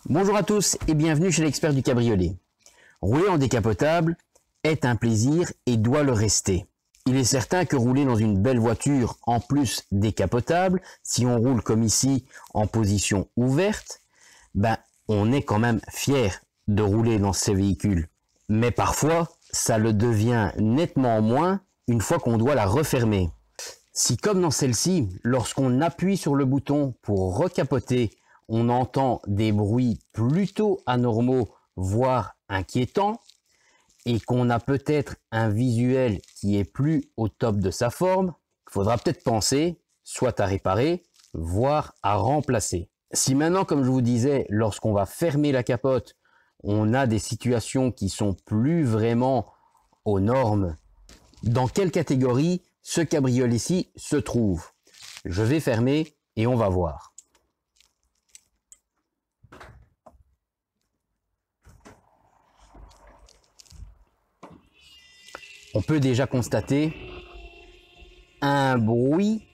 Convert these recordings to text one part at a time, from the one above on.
Bonjour à tous et bienvenue chez l'expert du cabriolet. Rouler en décapotable est un plaisir et doit le rester. Il est certain que rouler dans une belle voiture, en plus décapotable, si on roule comme ici en position ouverte, on est quand même fier de rouler dans ces véhicules. Mais parfois, ça le devient nettement moins une fois qu'on doit la refermer. Si comme dans celle-ci, lorsqu'on appuie sur le bouton pour recapoter, on entend des bruits plutôt anormaux, voire inquiétants, et qu'on a peut-être un visuel qui est plus au top de sa forme, il faudra peut-être penser soit à réparer, voire à remplacer. Si maintenant, comme je vous disais, lorsqu'on va fermer la capote, on a des situations qui sont plus vraiment aux normes, dans quelle catégorie ce cabriolet-ci se trouve? Je vais fermer et on va voir. On peut déjà constater un bruit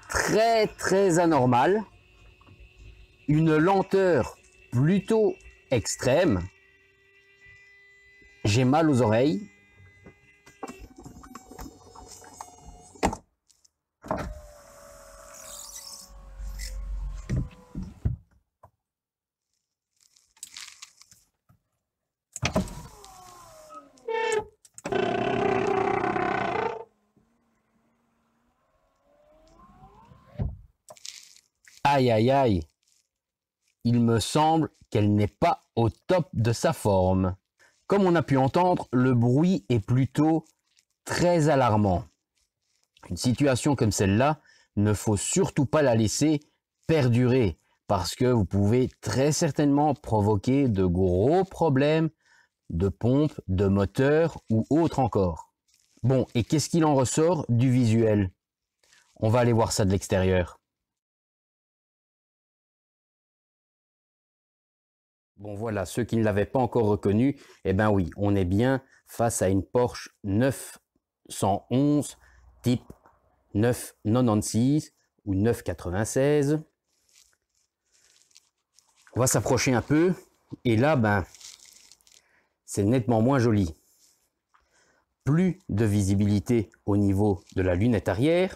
très anormal, une lenteur plutôt extrême. J'ai mal aux oreilles. Aïe aïe aïe, il me semble qu'elle n'est pas au top de sa forme. Comme on a pu entendre, le bruit est plutôt très alarmant. Une situation comme celle-là, ne faut surtout pas la laisser perdurer parce que vous pouvez très certainement provoquer de gros problèmes de pompe, de moteur ou autre encore. Bon, et qu'est-ce qu'il en ressort du visuel? On va aller voir ça de l'extérieur. Bon voilà, ceux qui ne l'avaient pas encore reconnu, eh ben oui, on est bien face à une Porsche 911 type 996 ou 996. On va s'approcher un peu et là, c'est nettement moins joli. Plus de visibilité au niveau de la lunette arrière.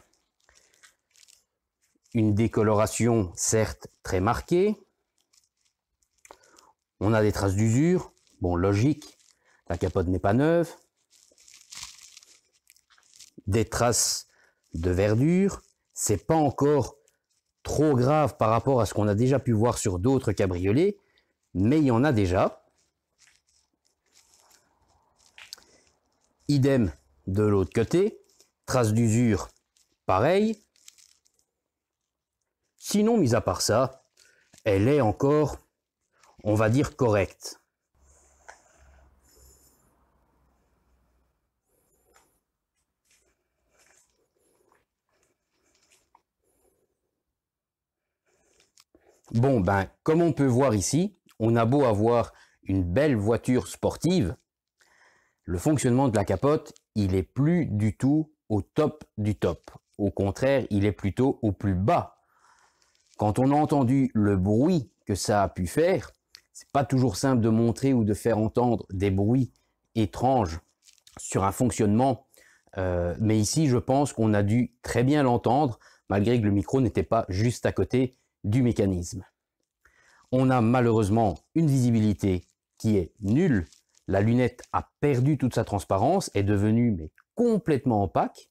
Une décoloration certes très marquée. On a des traces d'usure, bon logique, la capote n'est pas neuve. Des traces de verdure, c'est pas encore trop grave par rapport à ce qu'on a déjà pu voir sur d'autres cabriolets, mais il y en a déjà. Idem de l'autre côté, traces d'usure, pareil. Sinon, mis à part ça, elle est encore, on va dire, correcte. Bon, comme on peut voir ici, on a beau avoir une belle voiture sportive, le fonctionnement de la capote, il est plus du tout au top du top. Au contraire, il est plutôt au plus bas. Quand on a entendu le bruit que ça a pu faire, c'est pas toujours simple de montrer ou de faire entendre des bruits étranges sur un fonctionnement. Mais ici, je pense qu'on a dû très bien l'entendre, malgré que le micro n'était pas juste à côté du mécanisme. On a malheureusement une visibilité qui est nulle. La lunette a perdu toute sa transparence, est devenue complètement opaque.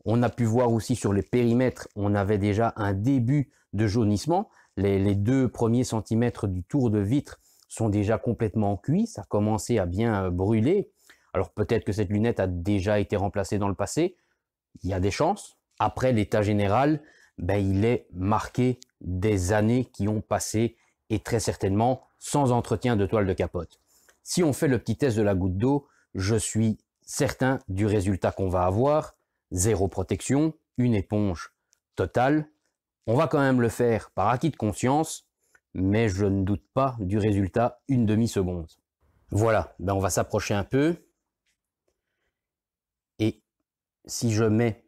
On a pu voir aussi sur les périmètres, on avait déjà un début de jaunissement. Les 2 premiers centimètres du tour de vitre sont déjà complètement cuits, ça a commencé à bien brûler. Alors peut-être que cette lunette a déjà été remplacée dans le passé, il y a des chances. Après, l'état général, il est marqué des années qui ont passé et très certainement sans entretien de toile de capote. Si on fait le petit test de la goutte d'eau, je suis certain du résultat qu'on va avoir. Zéro protection, une éponge totale. On va quand même le faire par acquis de conscience, mais je ne doute pas du résultat une demi-seconde. Voilà, on va s'approcher un peu. Et si je mets,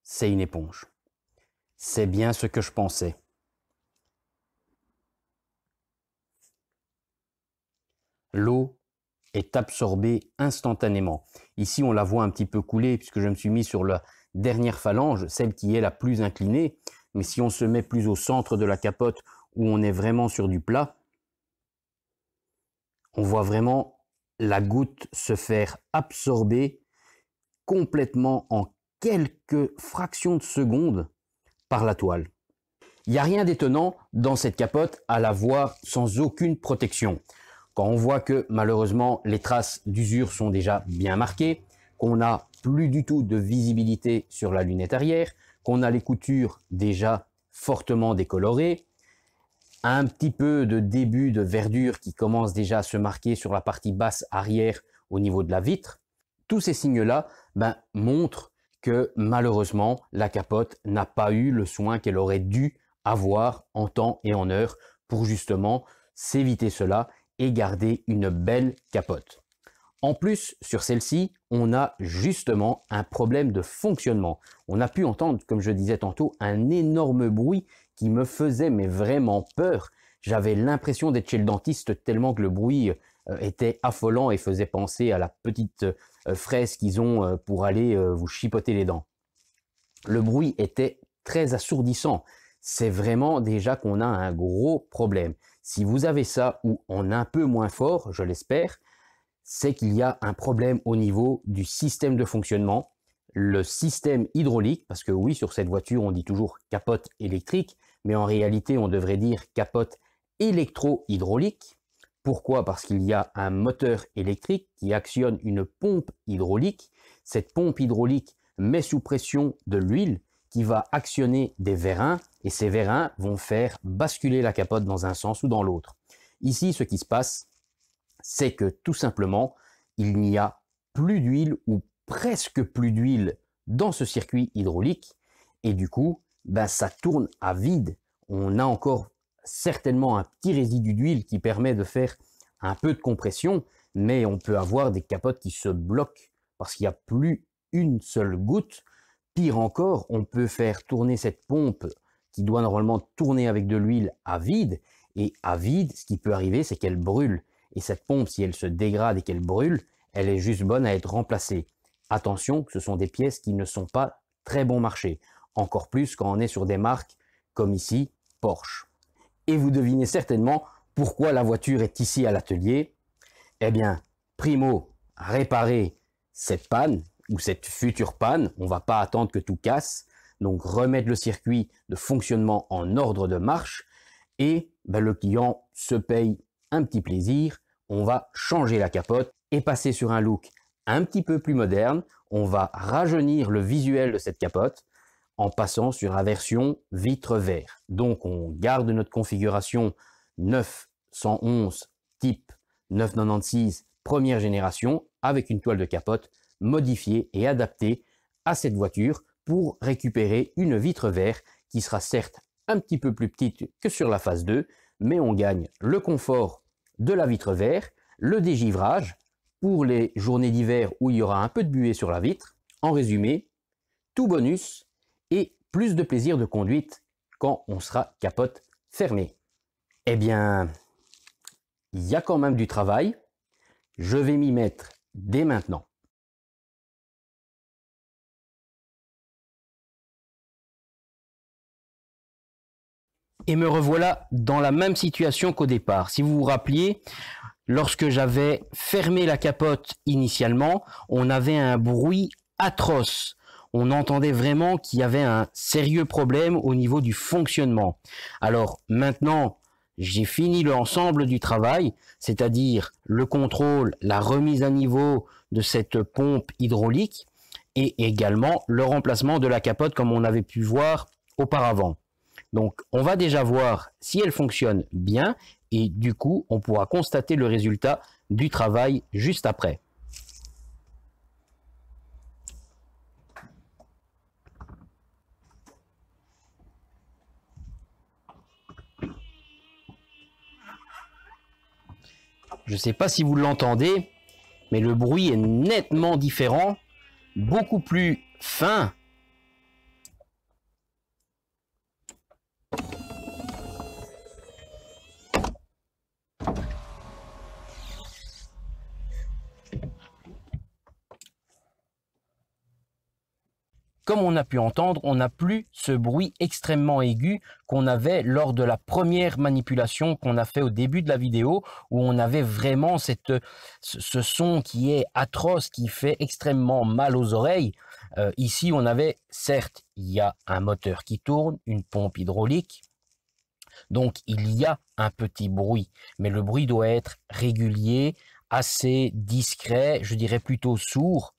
c'est une éponge. C'est bien ce que je pensais. L'eau est absorbée instantanément. Ici, on la voit un petit peu couler puisque je me suis mis sur la dernière phalange, celle qui est la plus inclinée. Mais si on se met plus au centre de la capote où on est vraiment sur du plat, on voit vraiment la goutte se faire absorber complètement en quelques fractions de secondes par la toile. Il n'y a rien d'étonnant dans cette capote à la voir sans aucune protection. Quand on voit que malheureusement les traces d'usure sont déjà bien marquées, qu'on n'a plus du tout de visibilité sur la lunette arrière, qu'on a les coutures déjà fortement décolorées, un petit peu de début de verdure qui commence déjà à se marquer sur la partie basse arrière au niveau de la vitre, tous ces signes-là montrent que malheureusement la capote n'a pas eu le soin qu'elle aurait dû avoir en temps et en heure pour justement s'éviter cela et garder une belle capote. En plus, sur celle-ci, on a justement un problème de fonctionnement. On a pu entendre, comme je disais tantôt, un énorme bruit qui me faisait mais vraiment peur. J'avais l'impression d'être chez le dentiste tellement que le bruit était affolant et faisait penser à la petite fraise qu'ils ont pour aller vous chipoter les dents. Le bruit était très assourdissant. C'est vraiment déjà qu'on a un gros problème. Si vous avez ça ou en un peu moins fort, je l'espère, c'est qu'il y a un problème au niveau du système de fonctionnement, le système hydraulique, parce que oui, sur cette voiture, on dit toujours capote électrique, mais en réalité, on devrait dire capote électro-hydraulique. Pourquoi? Parce qu'il y a un moteur électrique qui actionne une pompe hydraulique. Cette pompe hydraulique met sous pression de l'huile qui va actionner des vérins et ces vérins vont faire basculer la capote dans un sens ou dans l'autre. Ici, ce qui se passe, c'est que tout simplement, il n'y a plus d'huile ou presque plus d'huile dans ce circuit hydraulique et du coup, ça tourne à vide. On a encore certainement un petit résidu d'huile qui permet de faire un peu de compression, mais on peut avoir des capotes qui se bloquent parce qu'il n'y a plus une seule goutte. Pire encore, on peut faire tourner cette pompe qui doit normalement tourner avec de l'huile à vide. Et à vide, ce qui peut arriver, c'est qu'elle brûle. Et cette pompe, si elle se dégrade et qu'elle brûle, elle est juste bonne à être remplacée. Attention, ce sont des pièces qui ne sont pas très bon marché. Encore plus quand on est sur des marques comme ici, Porsche. Et vous devinez certainement pourquoi la voiture est ici à l'atelier. Eh bien, primo, réparer cette panne, ou cette future panne, on ne va pas attendre que tout casse, donc remettre le circuit de fonctionnement en ordre de marche et le client se paye un petit plaisir, on va changer la capote et passer sur un look un petit peu plus moderne, on va rajeunir le visuel de cette capote en passant sur la version vitre verre. Donc on garde notre configuration 911 type 996 première génération avec une toile de capote modifiée et adaptée à cette voiture pour récupérer une vitre verre qui sera certes un petit peu plus petite que sur la phase 2, mais on gagne le confort de la vitre verre, le dégivrage pour les journées d'hiver où il y aura un peu de buée sur la vitre. En résumé, tout bonus et plus de plaisir de conduite quand on sera capote fermée. Eh bien, il y a quand même du travail. Je vais m'y mettre dès maintenant. Et me revoilà dans la même situation qu'au départ. Si vous vous rappeliez, lorsque j'avais fermé la capote initialement, on avait un bruit atroce. On entendait vraiment qu'il y avait un sérieux problème au niveau du fonctionnement. Alors maintenant, j'ai fini l'ensemble du travail, c'est-à-dire le contrôle, la remise à niveau de cette pompe hydraulique et également le remplacement de la capote comme on avait pu voir auparavant. Donc, on va déjà voir si elle fonctionne bien et du coup, on pourra constater le résultat du travail juste après. Je ne sais pas si vous l'entendez, mais le bruit est nettement différent, beaucoup plus fin. comme on a pu entendre, on n'a plus ce bruit extrêmement aigu qu'on avait lors de la première manipulation qu'on a fait au début de la vidéo, où on avait vraiment ce son qui est atroce, qui fait extrêmement mal aux oreilles. Ici, on avait, certes, il y a un moteur qui tourne, une pompe hydraulique, donc il y a un petit bruit, mais le bruit doit être régulier, assez discret, je dirais plutôt sourd,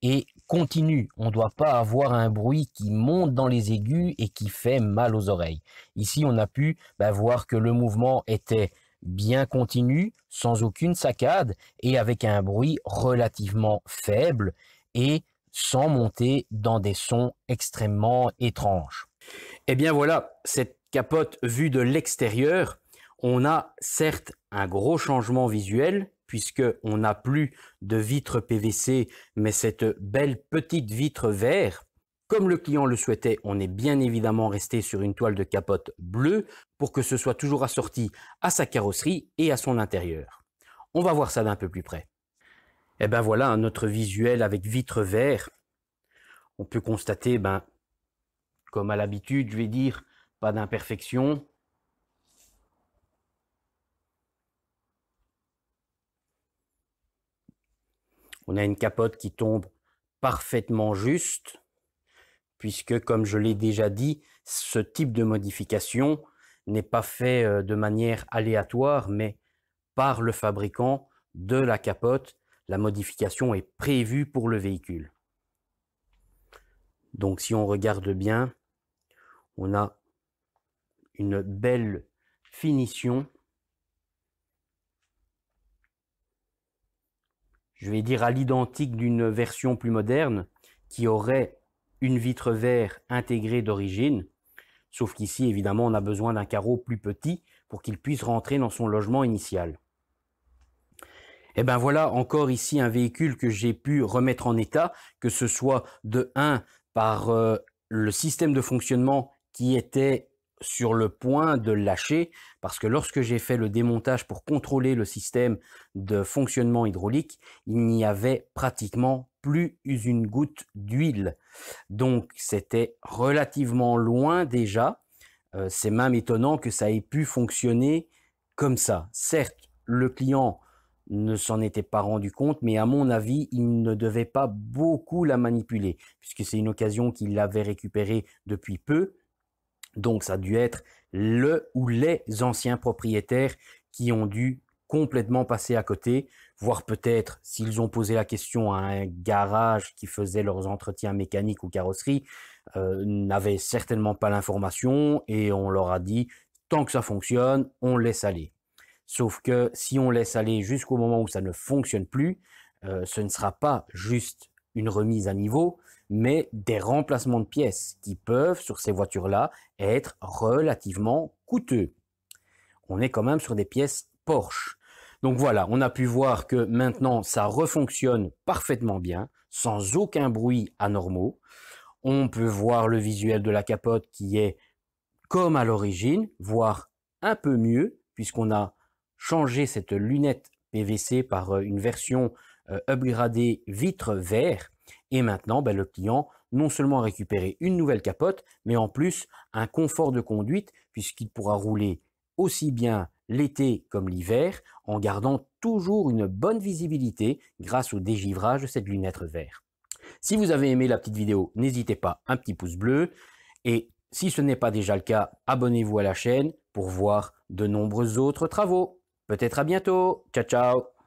et continu. On ne doit pas avoir un bruit qui monte dans les aigus et qui fait mal aux oreilles. Ici, on a pu voir que le mouvement était bien continu, sans aucune saccade et avec un bruit relativement faible et sans monter dans des sons extrêmement étranges. Et bien voilà, cette capote vue de l'extérieur, on a certes un gros changement visuel, puisqu'on n'a plus de vitre PVC, mais cette belle petite vitre verre. Comme le client le souhaitait, on est bien évidemment resté sur une toile de capote bleue pour que ce soit toujours assorti à sa carrosserie et à son intérieur. On va voir ça d'un peu plus près. Et ben voilà notre visuel avec vitre verre. On peut constater, comme à l'habitude, je vais dire, pas d'imperfection. On a une capote qui tombe parfaitement juste, puisque, comme je l'ai déjà dit, ce type de modification n'est pas fait de manière aléatoire, mais par le fabricant de la capote. La modification est prévue pour le véhicule. Donc, si on regarde bien, on a une belle finition. Je vais dire à l'identique d'une version plus moderne qui aurait une vitre verre intégrée d'origine, sauf qu'ici, évidemment, on a besoin d'un carreau plus petit pour qu'il puisse rentrer dans son logement initial. Et bien voilà encore ici un véhicule que j'ai pu remettre en état, que ce soit de 1 par le système de fonctionnement qui était sur le point de lâcher, parce que lorsque j'ai fait le démontage pour contrôler le système de fonctionnement hydraulique, il n'y avait pratiquement plus une goutte d'huile. Donc c'était relativement loin déjà. C'est même étonnant que ça ait pu fonctionner comme ça. Certes, le client ne s'en était pas rendu compte, mais à mon avis, il ne devait pas beaucoup la manipuler, puisque c'est une occasion qu'il avait récupérée depuis peu. Donc ça a dû être le ou les anciens propriétaires qui ont dû complètement passer à côté, voire peut-être, s'ils ont posé la question à un garage qui faisait leurs entretiens mécaniques ou carrosserie, n'avaient certainement pas l'information et on leur a dit « tant que ça fonctionne, on laisse aller ». Sauf que si on laisse aller jusqu'au moment où ça ne fonctionne plus, ce ne sera pas juste une remise à niveau, mais des remplacements de pièces qui peuvent, sur ces voitures-là, être relativement coûteux. On est quand même sur des pièces Porsche. Donc voilà, on a pu voir que maintenant, ça refonctionne parfaitement bien, sans aucun bruit anormaux. On peut voir le visuel de la capote qui est comme à l'origine, voire un peu mieux, puisqu'on a changé cette lunette PVC par une version upgradée vitre verre. Et maintenant, le client non seulement a récupéré une nouvelle capote, mais en plus un confort de conduite, puisqu'il pourra rouler aussi bien l'été comme l'hiver, en gardant toujours une bonne visibilité grâce au dégivrage de cette lunette verre. Si vous avez aimé la petite vidéo, n'hésitez pas, un petit pouce bleu, et si ce n'est pas déjà le cas, abonnez-vous à la chaîne pour voir de nombreux autres travaux. Peut-être à bientôt. Ciao, ciao.